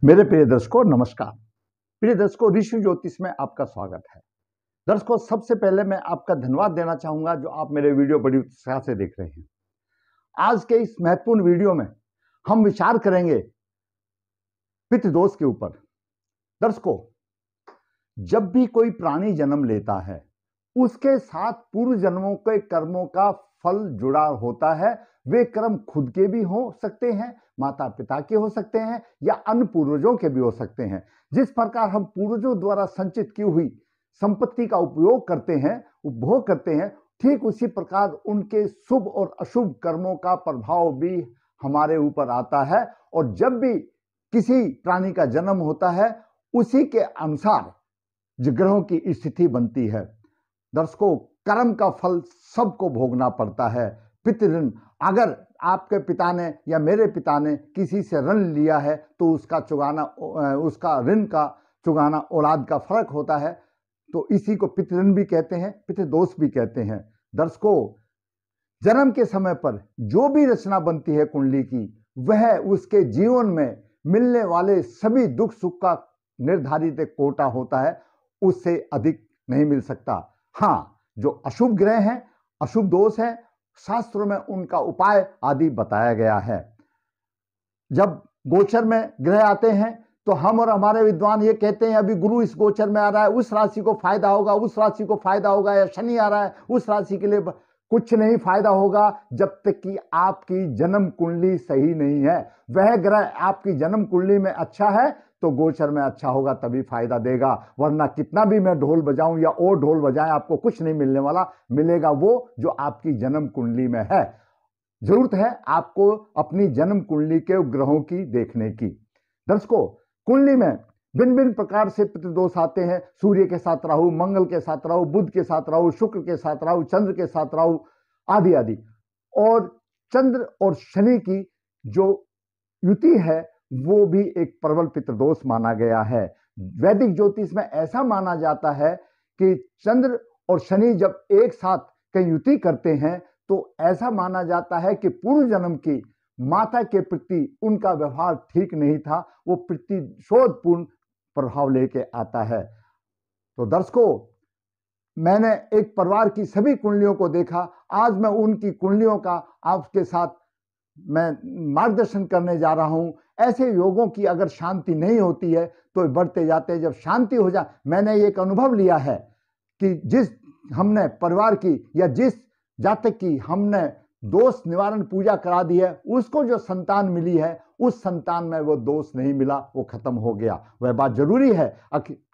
मेरे प्रिय दर्शकों नमस्कार। प्रिय दर्शकों, ऋषि ज्योतिष में आपका स्वागत है। दर्शकों, सबसे पहले मैं आपका धन्यवाद देना चाहूंगा जो आप मेरे वीडियो बड़ी उत्साह से देख रहे हैं। आज के इस महत्वपूर्ण वीडियो में हम विचार करेंगे पितृ दोष के ऊपर। दर्शकों, जब भी कोई प्राणी जन्म लेता है उसके साथ पूर्व जन्मों के कर्मों का फल जुड़ा होता है। वे कर्म खुद के भी हो सकते हैं, माता पिता के हो सकते हैं, या अन्य पूर्वजों के भी हो सकते हैं। जिस प्रकार हम पूर्वजों द्वारा संचित की हुई संपत्ति का उपयोग करते हैं, उपभोग करते हैं, ठीक उसी प्रकार उनके शुभ और अशुभ कर्मों का प्रभाव भी हमारे ऊपर आता है। और जब भी किसी प्राणी का जन्म होता है उसी के अनुसार ग्रहों की स्थिति बनती है। दर्शकों, कर्म का फल सबको भोगना पड़ता है। पितृ, अगर आपके पिता ने या मेरे पिता ने किसी से ऋण लिया है तो उसका चुकाना, उसका ऋण का चुकाना औलाद का फर्क होता है। तो इसी को पितृ भी कहते हैं, पितृ दोष भी कहते हैं। दर्शकों, जन्म के समय पर जो भी रचना बनती है कुंडली की, वह उसके जीवन में मिलने वाले सभी दुख सुख का निर्धारित एक कोटा होता है, उससे अधिक नहीं मिल सकता। हाँ, जो अशुभ ग्रह हैं, अशुभ दोष हैं, शास्त्रों में उनका उपाय आदि बताया गया है। जब गोचर में ग्रह आते हैं तो हम और हमारे विद्वान ये कहते हैं अभी गुरु इस गोचर में आ रहा है, उस राशि को फायदा होगा, उस राशि को फायदा होगा, या शनि आ रहा है उस राशि के लिए कुछ नहीं फायदा होगा जब तक कि आपकी जन्म कुंडली सही नहीं है। वह ग्रह आपकी जन्म कुंडली में अच्छा है तो गोचर में अच्छा होगा, तभी फायदा देगा। वरना कितना भी मैं ढोल बजाऊं या और ढोल बजाएं, आपको कुछ नहीं मिलने वाला। मिलेगा वो जो आपकी जन्म कुंडली में है। जरूरत है आपको अपनी जन्म कुंडली के ग्रहों की देखने की। दर्शकों, कुंडली में भिन्न भिन्न प्रकार से पितृदोष आते हैं। सूर्य के साथ राहु, मंगल के साथ राहु, बुध के साथ राहु, शुक्र के साथ राहु, चंद्र के साथ राहु, आदि आदि। और चंद्र और शनि की जो युति है वो भी एक प्रबल पितृदोष माना गया है। वैदिक ज्योतिष में ऐसा माना जाता है कि चंद्र और शनि जब एक साथ कहीं युति करते हैं तो ऐसा माना जाता है कि पूर्व जन्म की माता के प्रति उनका व्यवहार ठीक नहीं था, वो प्रतिशोधपूर्ण प्रभाव लेके आता है। तो दर्शकों, मैंने एक परिवार की सभी कुंडलियों को देखा। आज मैं उनकी कुंडलियों का आपके साथ मैं मार्गदर्शन करने जा रहा हूं। ऐसे योगों की अगर शांति नहीं होती है तो बढ़ते जाते हैं। जब शांति हो जाए, मैंने एक अनुभव लिया है कि जिस हमने परिवार की या जिस जातक की हमने दोष निवारण पूजा करा दी है, उसको जो संतान मिली है उस संतान में वो दोष नहीं मिला, वो खत्म हो गया। वह बात जरूरी है,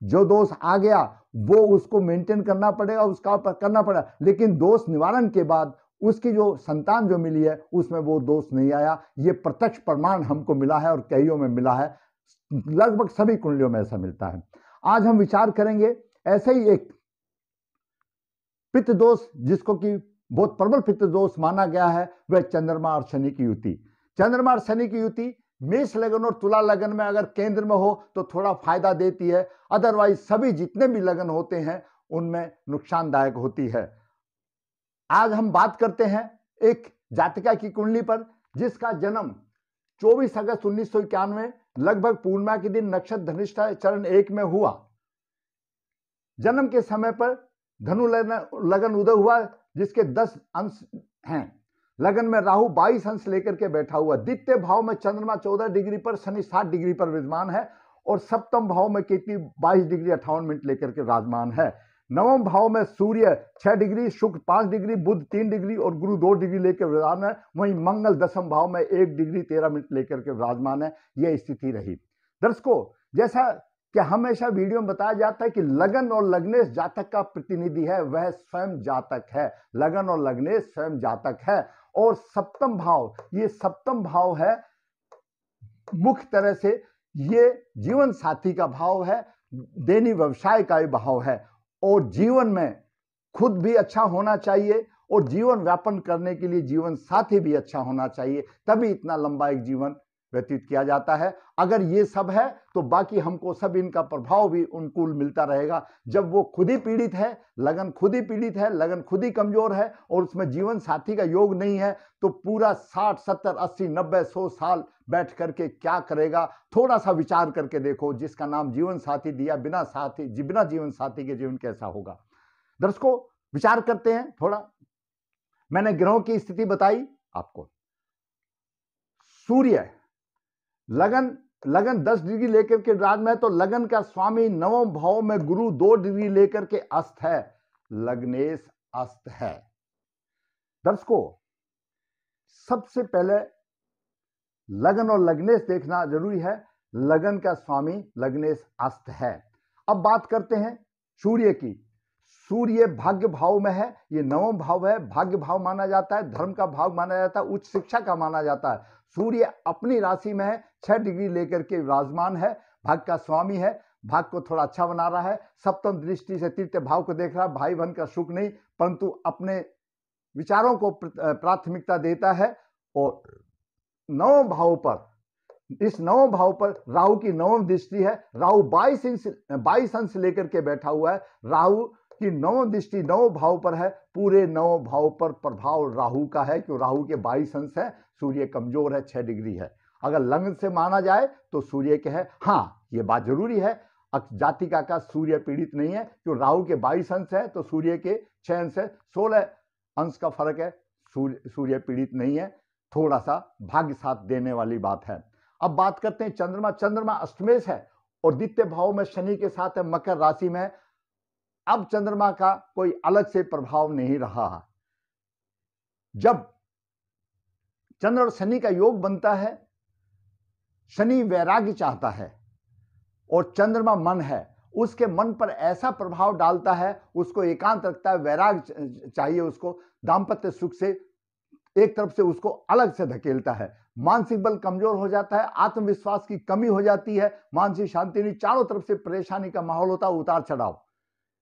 जो दोष आ गया वो उसको मेंटेन करना पड़ेगा, उसका करना पड़ेगा, लेकिन दोष निवारण के बाद उसकी जो संतान जो मिली है उसमें वो दोष नहीं आया। ये प्रत्यक्ष प्रमाण हमको मिला है और कईयों में मिला है, लगभग सभी कुंडलियों में ऐसा मिलता है। आज हम विचार करेंगे ऐसे ही एक पितृदोष जिसको कि बहुत प्रबल पितृदोष माना गया है, वह चंद्रमा और शनि की युति। चंद्रमा और शनि की युति मेष लगन और तुला लगन में अगर केंद्र में हो तो थोड़ा फायदा देती है, अदरवाइज सभी जितने भी लगन होते हैं उनमें नुकसानदायक होती है। आज हम बात करते हैं एक जातिका की कुंडली पर जिसका जन्म 24 अगस्त 1991 लगभग पूर्णिमा के दिन नक्षत्र धनिष्ठा चरण 1 में हुआ। जन्म के समय पर धनु लगन उदय हुआ जिसके 10 अंश हैं। लगन में राहु 22 अंश लेकर के बैठा हुआ। द्वितीय भाव में चंद्रमा 14 डिग्री पर, शनि 7 डिग्री पर विराजमान है, और सप्तम भाव में केतु 22 डिग्री 58 मिनट लेकर के विराजमान है। नवम भाव में सूर्य 6 डिग्री, शुक्र 5 डिग्री, बुध 3 डिग्री और गुरु 2 डिग्री लेकर विराजमान है। वहीं मंगल दसम भाव में 1 डिग्री 13 मिनट लेकर के विराजमान है। यह स्थिति रही। दर्शकों, जैसा कि हमेशा वीडियो में बताया जाता है कि लगन और लग्नेश जातक का प्रतिनिधि है, वह स्वयं जातक है। लगन और लग्नेश स्वयं जातक है। और सप्तम भाव, ये सप्तम भाव है मुख्य तरह से ये जीवन साथी का भाव है, दैनिक व्यवसाय का ही भाव है। और जीवन में खुद भी अच्छा होना चाहिए और जीवन व्यापन करने के लिए जीवन साथी भी अच्छा होना चाहिए, तभी इतना लंबा एक जीवन व्यतीत किया जाता है। अगर ये सब है तो बाकी हमको सब इनका प्रभाव भी अनुकूल मिलता रहेगा। जब वो खुद ही पीड़ित है, लगन खुद ही पीड़ित है, लगन खुद ही कमजोर है और उसमें जीवन साथी का योग नहीं है, तो पूरा 60, 70, 80, 90, 100 साल बैठ करके क्या करेगा, थोड़ा सा विचार करके देखो। जिसका नाम जीवन साथी दिया, बिना जीवन साथी के जीवन कैसा होगा। दर्शकों, विचार करते हैं थोड़ा। मैंने ग्रहों की स्थिति बताई आपको। सूर्य लगन 10 डिग्री लेकर के राज में है, तो लगन का स्वामी नवम भाव में गुरु 2 डिग्री लेकर के अस्त है, लग्नेश अस्त है। दर्शकों, सबसे पहले लगन और लग्नेश देखना जरूरी है। लगन का स्वामी लग्नेश अस्त है। अब बात करते हैं सूर्य की। सूर्य भाग्य भाव में है, ये नवम भाव है, भाग्य भाव माना जाता है, धर्म का भाव माना जाता है, उच्च शिक्षा का माना जाता है। सूर्य अपनी राशि में है, 6 डिग्री लेकर के विराजमान है, भाग्य का स्वामी है, भाग्य को थोड़ा अच्छा बना रहा है। सप्तम दृष्टि से तृतीय भाव को देख रहा है, भाई बहन का सुख नहीं, परंतु अपने विचारों को प्राथमिकता देता है। और नवम भाव पर, इस नवम भाव पर राहु की नवम दृष्टि है। राहु 22 अंश लेकर के बैठा हुआ है। राहु की नवम दृष्टि नवम भाव पर है। पूरे नवम भाव पर प्रभाव राहु का है, क्यों राहु के 22 अंश है। सूर्य कमजोर है, 6 डिग्री है। अगर लग्न से माना जाए तो सूर्य के है। हाँ, ये बात जरूरी है, जातिका का सूर्य पीड़ित नहीं है, क्यों राहु के 22 अंश है तो सूर्य के 6 अंश है, 16 अंश का फर्क है। सूर्य पीड़ित नहीं है, थोड़ा सा भाग्य साथ देने वाली बात है। अब बात करते हैं चंद्रमा। चंद्रमा अष्टमेश है और द्वितीय भाव में शनि के साथ है, मकर राशि में। अब चंद्रमा का कोई अलग से प्रभाव नहीं रहा। जब चंद्र और शनि का योग बनता है, शनि वैराग्य चाहता है और चंद्रमा मन है, उसके मन पर ऐसा प्रभाव डालता है, उसको एकांत रखता है, वैराग्य चाहिए उसको, दाम्पत्य सुख से एक तरफ से उसको अलग से धकेलता है। मानसिक बल कमजोर हो जाता है, आत्मविश्वास की कमी हो जाती है, मानसिक शांति नहीं, चारों तरफ से परेशानी का माहौल होता है, उतार चढ़ाव।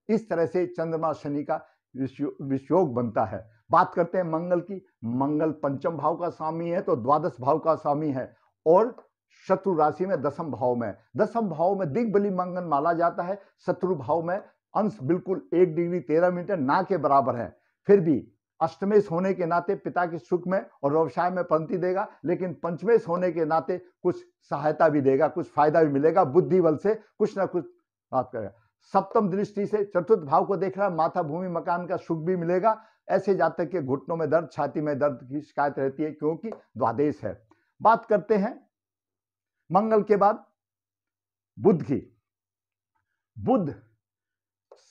इस तरह से चंद्रमा शनि का विषयोग बनता है। बात करते हैं मंगल की। मंगल पंचम भाव का स्वामी है तो द्वादश भाव का स्वामी है और शत्रु राशि में दसम भाव में। दसम भाव में दिग्बली मंगल माना जाता है। शत्रु भाव में अंश बिल्कुल 1 डिग्री 13 मिनट ना के बराबर है। फिर भी अष्टमेश होने के नाते पिता के सुख में और व्यवसाय में पंक्ति देगा, लेकिन पंचमेश होने के नाते कुछ सहायता भी देगा, कुछ फायदा भी मिलेगा, बुद्धि बल से कुछ ना कुछ बात करेगा। सप्तम दृष्टि से चतुर्थ भाव को देख रहा है, माथा भूमि मकान का सुख भी मिलेगा। ऐसे जातक के घुटनों में दर्द, छाती में दर्द की शिकायत रहती है, क्योंकि द्वादश है। बात करते हैं मंगल के बाद बुध की। बुध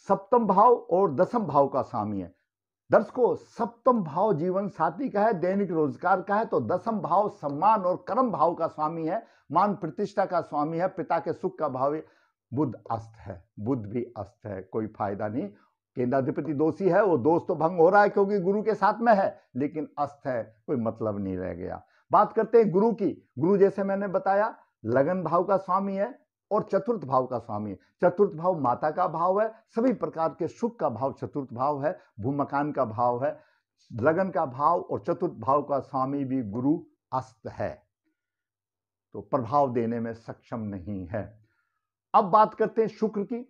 सप्तम भाव और दसम भाव का स्वामी है। दर्शकों, सप्तम भाव जीवन साथी का है, दैनिक रोजगार का है, तो दसम भाव सम्मान और कर्म भाव का स्वामी है, मान प्रतिष्ठा का स्वामी है, पिता के सुख का भाव है। बुध अस्त है, बुध भी अस्त है, कोई फायदा नहीं। केंद्राधिपति दोषी है, वो दोष तो भंग हो रहा है क्योंकि गुरु के साथ में है, लेकिन अस्त है, कोई मतलब नहीं रह गया। बात करते हैं गुरु की। गुरु जैसे मैंने बताया लगन भाव का स्वामी है और चतुर्थ भाव का स्वामी है। चतुर्थ भाव माता का भाव है, सभी प्रकार के सुख का भाव चतुर्थ भाव है, भूमकान का भाव है, लगन का भाव और चतुर्थ भाव का स्वामी भी गुरु अस्त है, तो प्रभाव देने में सक्षम नहीं है। अब बात करते हैं शुक्र की।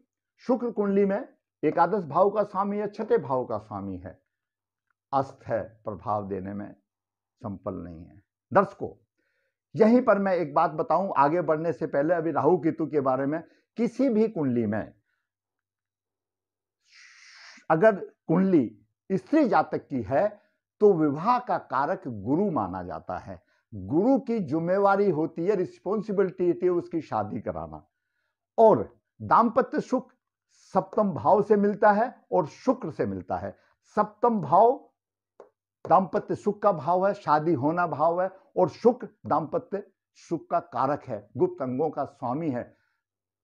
शुक्र कुंडली में एकादश भाव का स्वामी है, छठे भाव का स्वामी है, अस्त है, प्रभाव देने में संपन्न नहीं है। दर्शकों, यहीं पर मैं एक बात बताऊं आगे बढ़ने से पहले, अभी राहु केतु के बारे में। किसी भी कुंडली में अगर कुंडली स्त्री जातक की है तो विवाह का कारक गुरु माना जाता है। गुरु की जिम्मेवारी होती है, रिस्पॉन्सिबिलिटी होती है उसकी शादी कराना। और दाम्पत्य सुख सप्तम भाव से मिलता है और शुक्र से मिलता है। सप्तम भाव दाम्पत्य सुख का भाव है, शादी होना भाव है, और शुक्र दाम्पत्य सुख का कारक है, गुप्त अंगों का स्वामी है।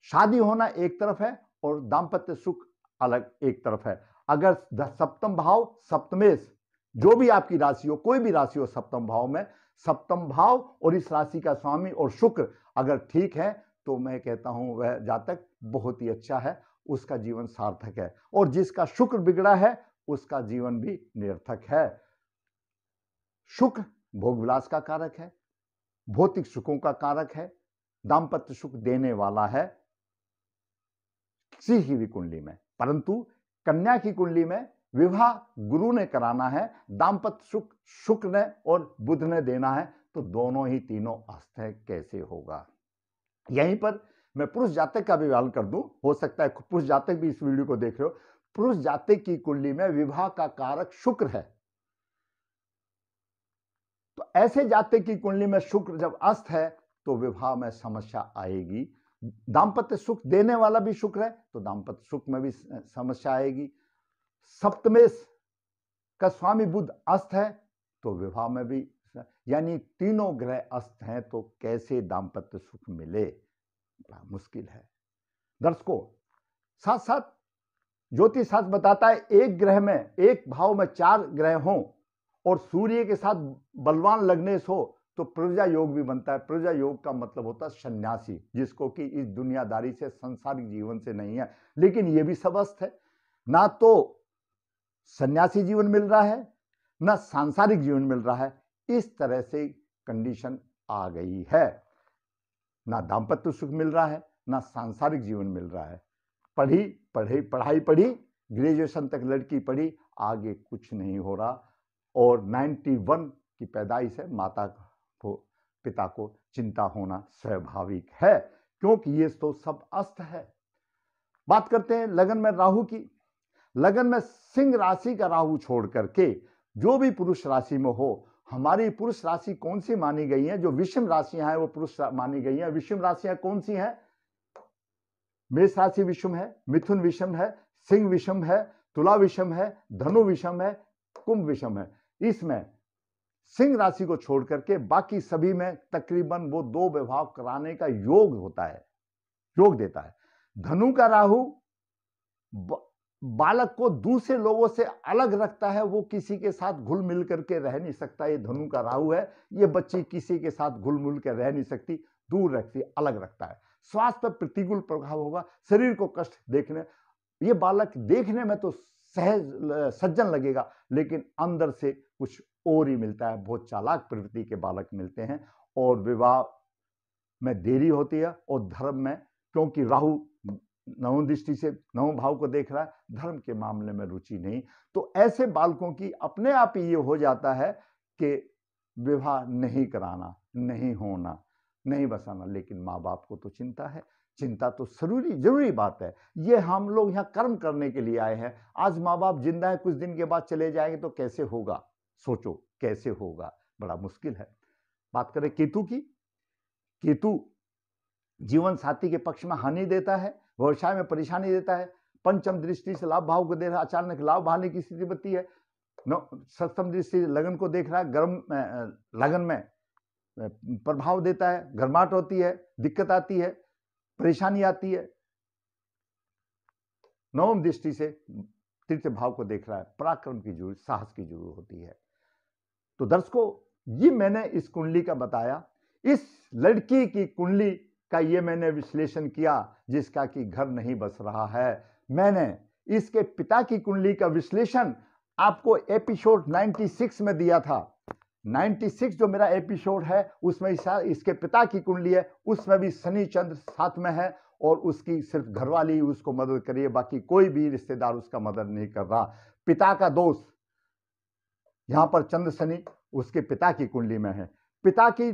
शादी होना एक तरफ है और दाम्पत्य सुख अलग एक तरफ है। अगर सप्तम भाव सप्तमेश, जो भी आपकी राशि हो, कोई भी राशि हो सप्तम भाव में, सप्तम भाव और इस राशि का स्वामी और शुक्र अगर ठीक है तो मैं कहता हूं वह जातक बहुत ही अच्छा है, उसका जीवन सार्थक है। और जिसका शुक्र बिगड़ा है उसका जीवन भी निरर्थक है। शुक्र भोग विलास का कारक है, भौतिक सुखों का कारक है, दाम्पत्य सुख देने वाला है किसी की भी कुंडली में। परंतु कन्या की कुंडली में विवाह गुरु ने कराना है, दाम्पत्य सुख शुक्र ने और बुध ने देना है, तो दोनों ही तीनों अस्त हैं, कैसे होगा। यहीं पर मैं पुरुष जातक का भी बयान कर दूं, हो सकता है पुरुष जातक भी इस वीडियो को देख रहे हो। पुरुष जातक की कुंडली में विवाह का कारक शुक्र है, तो ऐसे जातक की कुंडली में शुक्र जब अस्त है तो विवाह में समस्या आएगी। दाम्पत्य सुख देने वाला भी शुक्र है तो दाम्पत्य सुख में भी समस्या आएगी। सप्तमेश का स्वामी बुध अस्त है तो विवाह में भी, यानी तीनों ग्रह अस्त हैं तो कैसे दाम्पत्य सुख मिले, बड़ा मुश्किल है। दर्शकों, साथ साथ ज्योतिष शास्त्र बताता है एक ग्रह में, एक भाव में 4 ग्रह हों और सूर्य के साथ बलवान लग्नेश हो तो प्रजा योग भी बनता है। प्रजा योग का मतलब होता है सन्यासी, जिसको कि इस दुनियादारी से, संसारिक जीवन से नहीं है, लेकिन ये भी सब अस्त है। ना तो सन्यासी जीवन मिल रहा है ना सांसारिक जीवन मिल रहा है, इस तरह से कंडीशन आ गई है। ना दाम्पत्य सुख मिल रहा है ना सांसारिक जीवन मिल रहा है। पढ़ाई पढ़ी, ग्रेजुएशन तक लड़की पढ़ी, आगे कुछ नहीं हो रहा। और 91 की पैदाइश है, माता को, पिता को चिंता होना स्वाभाविक है, क्योंकि ये तो सब अस्त है। बात करते हैं लगन में राहु की। लगन में सिंह राशि का राहु छोड़ करके जो भी पुरुष राशि में हो, हमारी पुरुष राशि कौन सी मानी गई है, जो विषम राशियां हैं वो पुरुष मानी गई हैं। विषम राशियां कौन सी हैं? मेष राशि विषम है, मिथुन विषम है, सिंह विषम है, तुला विषम है, धनु विषम है, कुंभ विषम है। इसमें सिंह राशि को छोड़ करके बाकी सभी में तकरीबन वो 2 विवाह कराने का योग होता है, योग देता है। धनु का राहु बालक को दूसरे लोगों से अलग रखता है, वो किसी के साथ घुल मिल करके रह नहीं सकता। ये धनु का राहु है, ये बच्ची किसी के साथ घुल मिल कर रह नहीं सकती, दूर रखती, अलग रखता है। स्वास्थ्य पर प्रतिकूल प्रभाव होगा, शरीर को कष्ट देखने, ये बालक देखने में तो सहज सज्जन लगेगा लेकिन अंदर से कुछ और ही मिलता है। बहुत चालाक प्रवृत्ति के बालक मिलते हैं और विवाह में देरी होती है। और धर्म में, क्योंकि राहु नवम दृष्टि से 9वें भाव को देख रहा है, धर्म के मामले में रुचि नहीं, तो ऐसे बालकों की अपने आप ही ये हो जाता है कि विवाह नहीं कराना, नहीं होना, नहीं बसाना। लेकिन माँ बाप को तो चिंता है, चिंता तो जरूरी बात है। ये हम लोग यहाँ कर्म करने के लिए आए हैं। आज माँ बाप जिंदा है, कुछ दिन के बाद चले जाएंगे तो कैसे होगा, सोचो कैसे होगा, बड़ा मुश्किल है। बात करें केतु की। केतु जीवन साथी के पक्ष में हानि देता है, व्यवसाय में परेशानी देता है। पंचम दृष्टि से लाभ भाव को दे रहा है, अचानक लाभ भाने की स्थिति बनती है। सप्तम दृष्टि लगन को देख रहा है, गर्म लगन में प्रभाव देता है, गर्माहट होती है, दिक्कत आती है, परेशानी आती है। नवम दृष्टि से तृतीय भाव को देख रहा है, पराक्रम की जरूरत, साहस की जरूरत होती है। तो दर्शकों, ये मैंने इस कुंडली का बताया। इस लड़की की कुंडली का ये मैंने विश्लेषण किया जिसका कि घर नहीं बस रहा है। मैंने इसके पिता की कुंडली का विश्लेषण आपको एपिसोड 96 में दिया था। 96 जो मेरा एपिसोड है उसमें इसके पिता की कुंडली है, उसमें भी शनि चंद्र साथ में है और उसकी सिर्फ घरवाली ही उसको मदद करिए, बाकी कोई भी रिश्तेदार उसका मदद नहीं कर रहा। पिता का दोष यहां पर चंद्र शनि उसके पिता की कुंडली में है। पिता की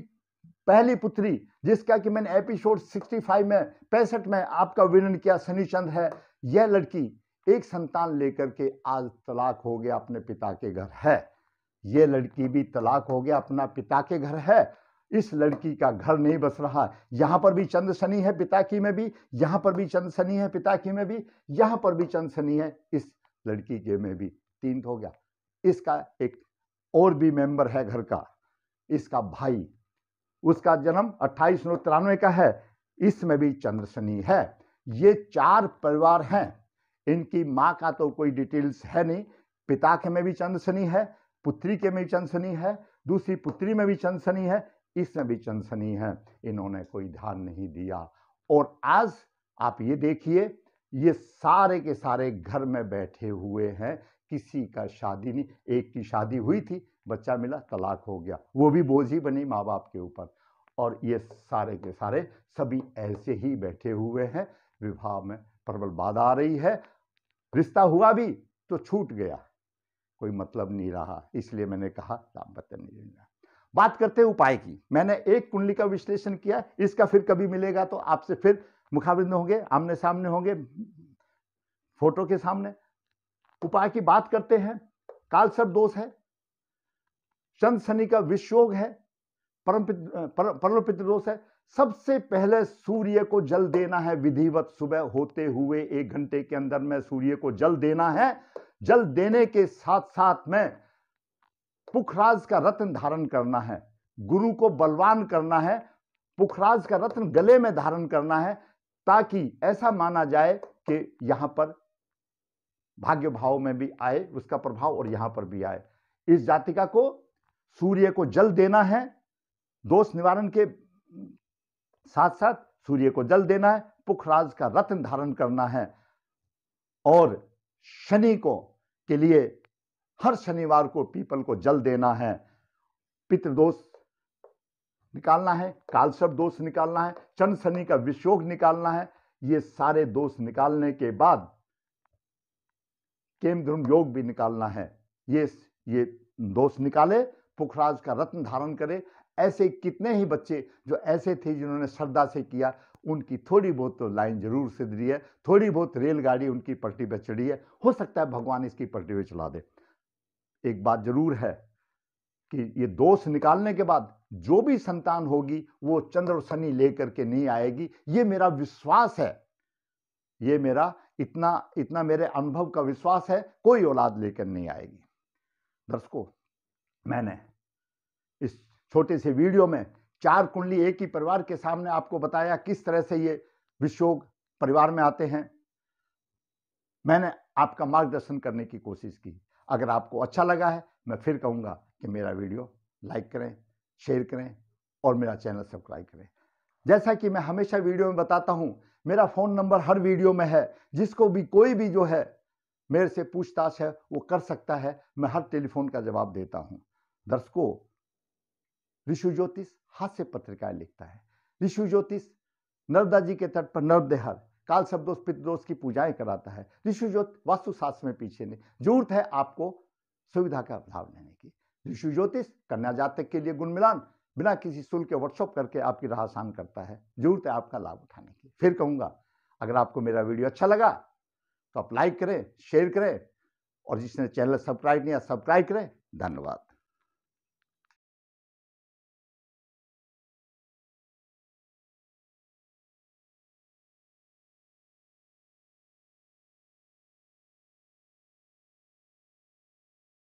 पहली पुत्री जिसका कि मैंने एपिसोड 65 में 65 में आपका वर्णन किया, शनि चंद्र है। यह लड़की एक संतान लेकर के आज तलाक हो गया, अपने पिता के घर है। यह लड़की भी तलाक हो गया, अपना पिता के घर है। इस लड़की का घर नहीं बस रहा। यहां पर भी चंद्र शनि है पिता की में भी, यहां पर भी चंद्र शनि है पिता की में भी, यहां पर भी चंद्र शनि है इस लड़की के में भी। 3 हो गया। इसका एक और भी मेंबर है घर का, इसका भाई, उसका जन्म 28/9/93 का है, इसमें भी चंद्र शनि है। ये 4 परिवार हैं। इनकी मां का तो कोई डिटेल्स है नहीं। पिता के में भी चंद्र शनि है, पुत्री के में भी चंद्र शनि है, दूसरी पुत्री में भी चंद्र शनि है, इसमें भी चंद्र शनि है। इन्होंने कोई ध्यान नहीं दिया। और आज आप ये देखिए, ये सारे के सारे घर में बैठे हुए हैं, किसी का शादी नहीं। एक की शादी हुई थी, बच्चा मिला, तलाक हो गया, वो भी बोझ ही बनी माँ बाप के ऊपर। और ये सारे के सारे सभी ऐसे ही बैठे हुए हैं। विवाह में प्रबल बाधा आ रही है, रिश्ता हुआ भी तो छूट गया, कोई मतलब नहीं रहा। इसलिए मैंने कहा दाम्पत्य नहीं रहा। बात करते हैं उपाय की। मैंने एक कुंडली का विश्लेषण किया, इसका फिर कभी मिलेगा तो आपसे फिर मुखाबिन होंगे, आमने सामने होंगे, फोटो के सामने। उपाय की बात करते हैं। काल सर्प दोष है, चंद्र शनि का विषयोग है, परम पितृ दोष है। सबसे पहले सूर्य को जल देना है विधिवत, सुबह होते हुए 1 घंटे के अंदर में सूर्य को जल देना है। जल देने के साथ साथ में पुखराज का रत्न धारण करना है, गुरु को बलवान करना है, पुखराज का रत्न गले में धारण करना है, ताकि ऐसा माना जाए कि यहां पर भाग्य भाव में भी आए उसका प्रभाव और यहां पर भी आए। इस जातिका को सूर्य को जल देना है, दोष निवारण के साथ साथ सूर्य को जल देना है, पुखराज का रत्न धारण करना है, और शनि को के लिए हर शनिवार को पीपल को जल देना है। पितृदोष निकालना है, कालसर्प दोष निकालना है, चंद्र शनि का विषयोग निकालना है। ये सारे दोष निकालने के बाद केम ध्रुम योग भी निकालना है। ये दोष निकाले, पुखराज का रत्न धारण करे। ऐसे कितने ही बच्चे जो ऐसे थे जिन्होंने श्रद्धा से किया, उनकी थोड़ी बहुत तो लाइन जरूर सिद्ध रही है, थोड़ी बहुत रेलगाड़ी उनकी पटरी पर चढ़ी है। हो सकता है भगवान इसकी पटरी पर चला दे। एक बात जरूर है कि ये दोष निकालने के बाद जो भी संतान होगी वो चंद्र और शनि लेकर के नहीं आएगी। ये मेरा विश्वास है, ये मेरा इतना मेरे अनुभव का विश्वास है, कोई औलाद लेकर नहीं आएगी। दर्शकों, मैंने इस छोटे से वीडियो में 4 कुंडली एक ही परिवार के सामने आपको बताया किस तरह से ये विषयोग परिवार में आते हैं। मैंने आपका मार्गदर्शन करने की कोशिश की। अगर आपको अच्छा लगा है, मैं फिर कहूंगा कि मेरा वीडियो लाइक करें, शेयर करें और मेरा चैनल सब्सक्राइब करें। जैसा कि मैं हमेशा वीडियो में बताता हूं, मेरा फोन नंबर हर वीडियो में है। जिसको भी कोई भी जो है मेरे से पूछताछ है वो कर सकता है, मैं हर टेलीफोन का जवाब देता हूं। दर्शकों, ऋषि ज्योतिष हास्य पत्रिकाएं लिखता है। ऋषि ज्योतिष नर्मदा जी के तट पर नर्मदेहर काल शब्दोष पितृदोष की पूजाएं कराता है। ऋषि ज्योतिष वास्तुशास्त्र में पीछे नहीं। जरूरत है आपको सुविधा का लाभ लेने की। ऋषि ज्योतिष कन्या जातक के लिए गुण मिलान बिना किसी शुल्क के वर्कशॉप करके आपकी राह आसान करता है। जरूरत है आपका लाभ उठाने की। फिर कहूंगा, अगर आपको मेरा वीडियो अच्छा लगा तो आप लाइक करें, शेयर करें, और जिसने चैनल सब्सक्राइब नहीं किया सब्सक्राइब करें। धन्यवाद।